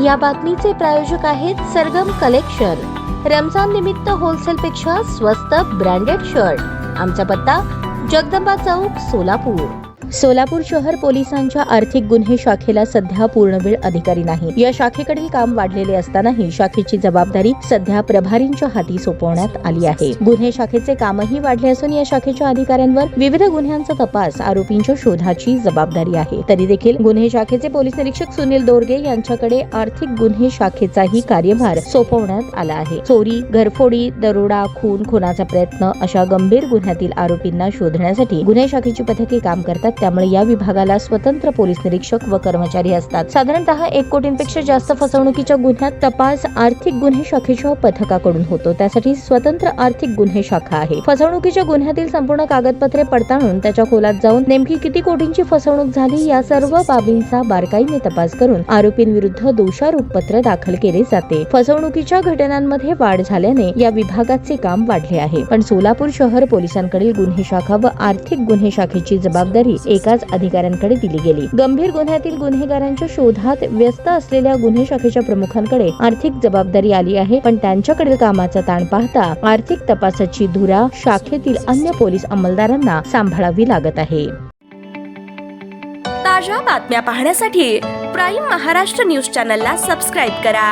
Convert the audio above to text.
या बातमीचे प्रायोजक आहेत सरगम कलेक्शन। रमजान निमित्त होलसेल पेक्षा स्वस्त ब्रँडेड शर्ट। आमचा पत्ता जगदंबा चौक, सोलापूर। सोलापूर शहर पोलिसांच्या आर्थिक गुन्हे शाखेला सध्या पूर्णवेळ अधिकारी नाही। या शाखेकडील काम वाढलेले असतानाही शाखेची जबाबदारी सध्या प्रभारींच्या हाती सोपवण्यात आली आहे। गुन्हे शाखेचे कामही वाढले असून या शाखेच्या अधिकाऱ्यांवर विविध गुन्ह्यांचा तपास, आरोपींच्या शोधाची जबाबदारी आहे। तरी देखील गुन्हे शाखेचे पोलीस निरीक्षक सुनील दोरगे यांच्याकडे आर्थिक गुन्हे शाखेचाही कार्यभार सोपवण्यात आला आहे। चोरी, घरफोडी, दरोडा, खुनाचा प्रयत्न अशा गंभीर गुन्ह्यातील आरोपींना शोधण्यासाठी गुन्हे शाखेची पथके काम करतात। त्यामुळे या विभागाला स्वतंत्र पोलीस निरीक्षक व कर्मचारी असतात। साधारणतः 1 कोटींपेक्षा जास्त फसवणुकीच्या गुन्ह्यात तपास आर्थिक गुन्हे शाखेच्या पथकाकडून होतो। त्यासाठी स्वतंत्र आर्थिक गुन्हे शाखा आहे। फसवणुकीच्या गुन्ह्यातील संपूर्ण कागदपत्रे पडताळून त्याच्या खोलात जाऊन नेमकी किती कोटींची फसवणूक झाली या सर्व बाबींचा बारकाईने तपास करून आरोपींविरुद्ध दोषारोप पत्र दाखल केले जाते। फसवणुकीच्या घटनांमध्ये वाढ झाल्याने या विभागाचे काम वाढले आहे। पण सोलापूर शहर पोलिसांकडील गुन्हे शाखा व आर्थिक गुन्हे शाखेची जबाबदारी एकाच अधिकाऱ्यांकडे दिली गेली। गंभीर गुन्ह्यातील गुन्हेगारांच्या शोधात व्यस्त असलेल्या गुन्हे शाखेच्या प्रमुखांकडे आर्थिक जबाबदारी आली आहे। पण त्यांच्याकडील कामाचा ताण पाहता आर्थिक तपासाची धुरा शाखेतील अन्य पोलीस अंमलदारांना सांभाळावी लागत आहे। ताज्या बातम्या पाहण्यासाठी प्राईम महाराष्ट्र न्यूज चॅनलला सबस्क्राईब करा।